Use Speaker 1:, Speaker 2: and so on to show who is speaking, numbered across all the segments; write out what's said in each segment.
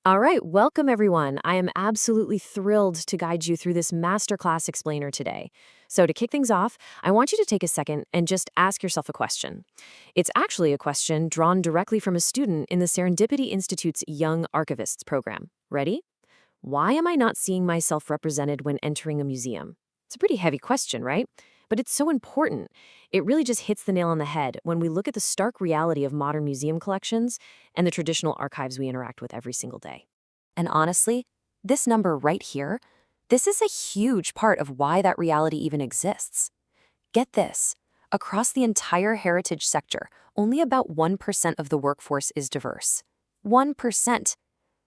Speaker 1: All right, welcome everyone. I am absolutely thrilled to guide you through this masterclass explainer today. So, to kick things off, I want you to take a second and just ask yourself a question. It's actually a question drawn directly from a student in the Serendipity Institute's Young Archivists program. Ready? Why am I not seeing myself represented when entering a museum? It's a pretty heavy question, right? But it's so important. It really just hits the nail on the head when we look at the stark reality of modern museum collections and the traditional archives we interact with every single day. And honestly, this number right here, this is a huge part of why that reality even exists. Get this. Across the entire heritage sector, only about 1% of the workforce is diverse. 1%.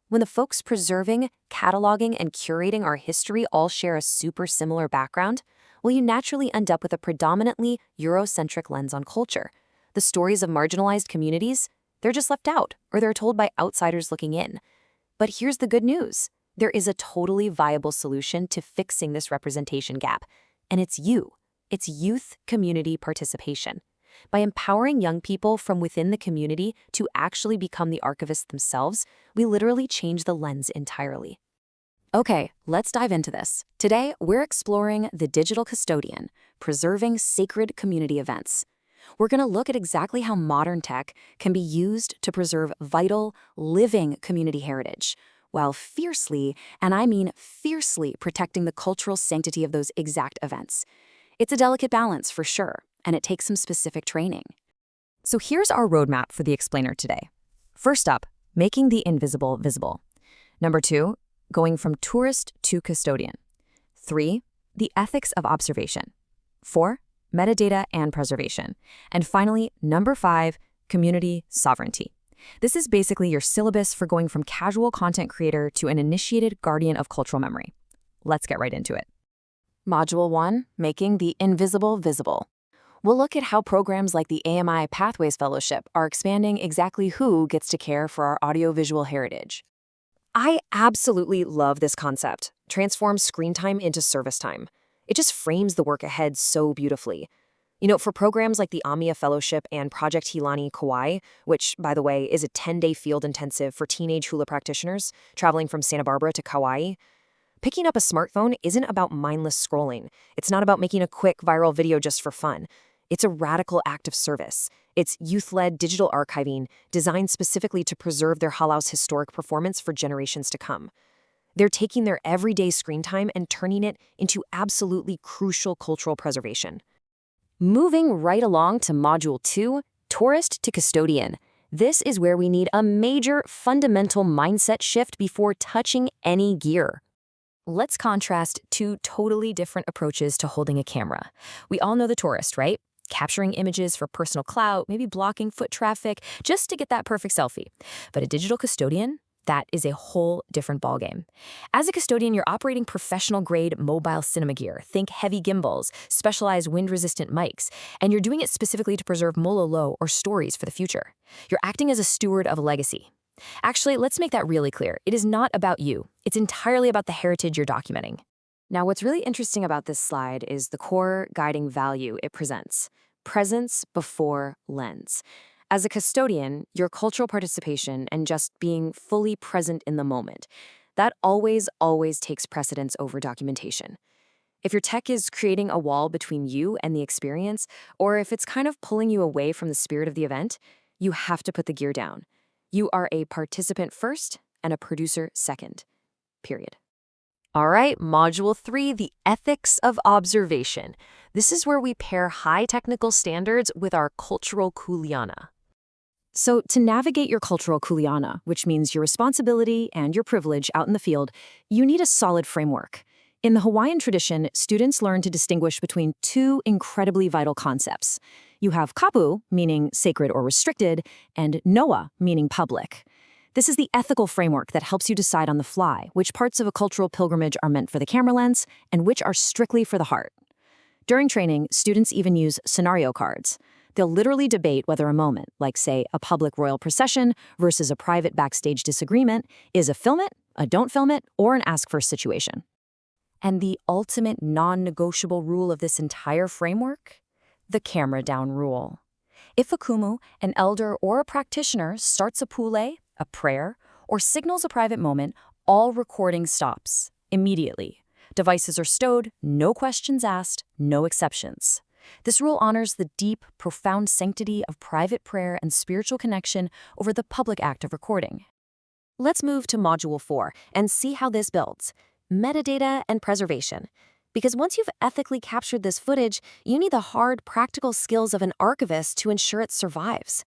Speaker 1: When the folks preserving, cataloging, and curating our history all share a super similar background, well, you naturally end up with a predominantly Eurocentric lens on culture. The stories of marginalized communities, they're just left out, or they're told by outsiders looking in. But here's the good news. There is a totally viable solution to fixing this representation gap, and it's you. It's youth community participation. By empowering young people from within the community to actually become the archivists themselves, we literally change the lens entirely. Okay, let's dive into this. Today, we're exploring the Digital Custodian, preserving sacred community events. We're going to look at exactly how modern tech can be used to preserve vital, living community heritage, while fiercely, and I mean fiercely, protecting the cultural sanctity of those exact events. It's a delicate balance for sure, and it takes some specific training. So here's our roadmap for the explainer today. First up, making the invisible visible. Number 2, going from tourist to custodian. 3, the ethics of observation. 4, metadata and preservation. And finally, number 5, community sovereignty. This is basically your syllabus for going from casual content creator to an initiated guardian of cultural memory. Let's get right into it. Module 1, making the invisible visible. We'll look at how programs like the AMI Pathways Fellowship are expanding exactly who gets to care for our audiovisual heritage. I absolutely love this concept. Transform screen time into service time. It just frames the work ahead so beautifully. For programs like the AMIA Fellowship and Project Hilani Kauai, which, by the way, is a 10-day field intensive for teenage hula practitioners traveling from Santa Barbara to Kauai, picking up a smartphone isn't about mindless scrolling. It's not about making a quick viral video just for fun. It's a radical act of service. It's youth-led digital archiving designed specifically to preserve their halau's historic performance for generations to come. They're taking their everyday screen time and turning it into absolutely crucial cultural preservation. Moving right along to Module 2, Tourist to Custodian. This is where we need a major fundamental mindset shift before touching any gear. Let's contrast two totally different approaches to holding a camera. We all know the tourist, right? Capturing images for personal clout, maybe blocking foot traffic, just to get that perfect selfie. But a digital custodian? That is a whole different ballgame. As a custodian, you're operating professional-grade mobile cinema gear. Think heavy gimbals, specialized wind-resistant mics, and you're doing it specifically to preserve mololo or stories for the future. You're acting as a steward of a legacy. Actually, let's make that really clear. It is not about you. It's entirely about the heritage you're documenting. Now, what's really interesting about this slide is the core guiding value it presents: presence before lens. As a custodian, your cultural participation and just being fully present in the moment, that always takes precedence over documentation. If your tech is creating a wall between you and the experience, or if it's kind of pulling you away from the spirit of the event, you have to put the gear down. You are a participant first and a producer second. Period. All right, Module 3, the ethics of observation. This is where we pair high technical standards with our cultural kuleana. So to navigate your cultural kuleana, which means your responsibility and your privilege out in the field, you need a solid framework. In the Hawaiian tradition, students learn to distinguish between two incredibly vital concepts. You have kapu, meaning sacred or restricted, and noa, meaning public. This is the ethical framework that helps you decide on the fly which parts of a cultural pilgrimage are meant for the camera lens and which are strictly for the heart. During training, students even use scenario cards. They'll literally debate whether a moment, like say a public royal procession versus a private backstage disagreement, is a film it, a don't film it, or an ask first situation. And the ultimate non-negotiable rule of this entire framework? The camera down rule. If a kumu, an elder, or a practitioner starts a pule, a prayer,
Speaker 2: or signals a private moment, all recording stops immediately. Devices are stowed, no questions asked, no exceptions. This rule honors the deep, profound sanctity of private prayer and spiritual connection over the public act of recording.
Speaker 1: Let's move to Module 4 and see how this builds. Metadata and preservation. Because once you've ethically captured this footage, you need the hard, practical skills of an archivist to ensure it survives.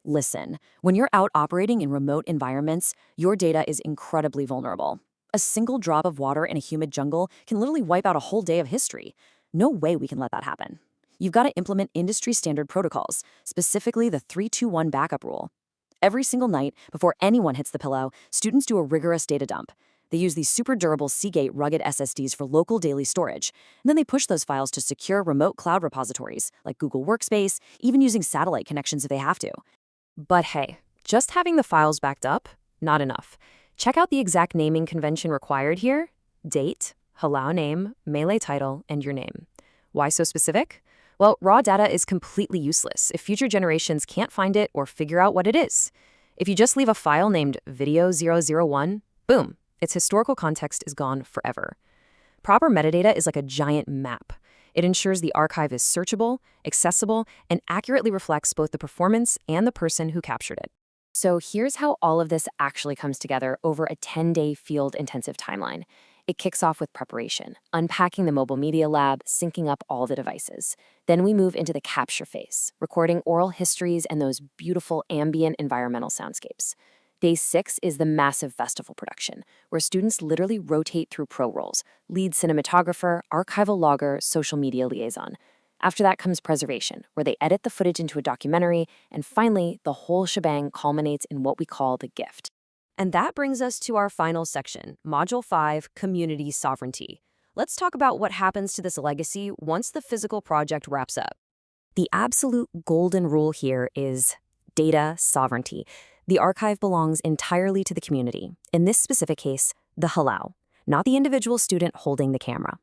Speaker 1: Listen, when you're out operating in remote environments, your data is incredibly vulnerable. A single drop of water in a humid jungle can literally wipe out a whole day of history. No way we can let that happen. You've got to implement industry-standard protocols, specifically the 3-2-1 backup rule. Every single night, before anyone hits the pillow, students do a rigorous data dump. They use these super durable Seagate rugged SSDs for local daily storage, and then they push those files to secure remote cloud repositories, like Google Workspace, even using satellite connections if they have to. But hey, just having the files backed up, not enough. Check out the exact naming convention required here: date, halal name, Malay title, and your name. Why so specific? Well, raw data is completely useless if future generations can't find it or figure out what it is. If you just leave a file named video001, boom, its historical context is gone forever. Proper metadata is like a giant map. It ensures the archive is searchable, accessible, and accurately reflects both the performance and the person who captured it. So here's how all of this actually comes together over a 10-day field-intensive timeline. It kicks off with preparation, unpacking the mobile media lab, syncing up all the devices. Then we move into the capture phase, recording oral histories and those beautiful ambient environmental soundscapes. Day 6 is the massive festival production, where students literally rotate through pro roles: lead cinematographer, archival logger, social media liaison. After that comes preservation, where they edit the footage into a documentary, and finally, the whole shebang culminates in what we call the gift. And that brings us to our final section, Module 5, Community Sovereignty. Let's talk about what happens to this legacy once the physical project wraps up. The absolute golden rule here is data sovereignty. The archive belongs entirely to the community, in this specific case, the halal, not the individual student holding the camera.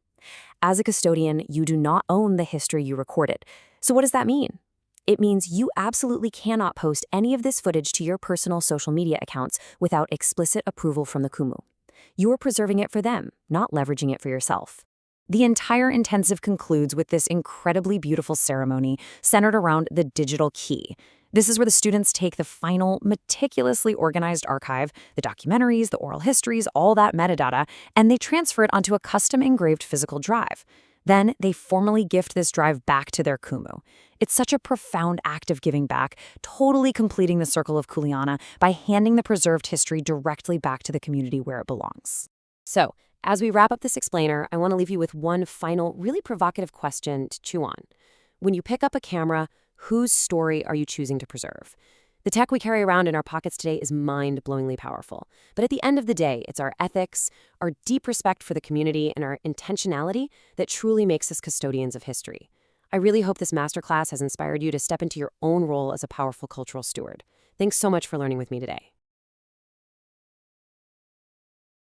Speaker 1: As a custodian, you do not own the history you recorded. So what does that mean? It means you absolutely cannot post any of this footage to your personal social media accounts without explicit approval from the Kumu. You are preserving it for them, not leveraging it for yourself. The entire intensive concludes with this incredibly beautiful ceremony centered around the digital key. This is where the students take the final, meticulously organized archive, the documentaries, the oral histories, all that metadata, and they transfer it onto a custom-engraved physical drive. Then they formally gift this drive back to their Kumu. It's such a profound act of giving back, totally completing the circle of Kuleana by handing the preserved history directly back to the community where it belongs. So, as we wrap up this explainer, I want to leave you with one final, really provocative question to chew on. When you pick up a camera, whose story are you choosing to preserve? The tech we carry around in our pockets today is mind-blowingly powerful. But at the end of the day, it's our ethics, our deep respect for the community, and our intentionality that truly makes us custodians of history. I really hope this masterclass has inspired you to step into your own role as a powerful cultural steward. Thanks so much for learning with me today.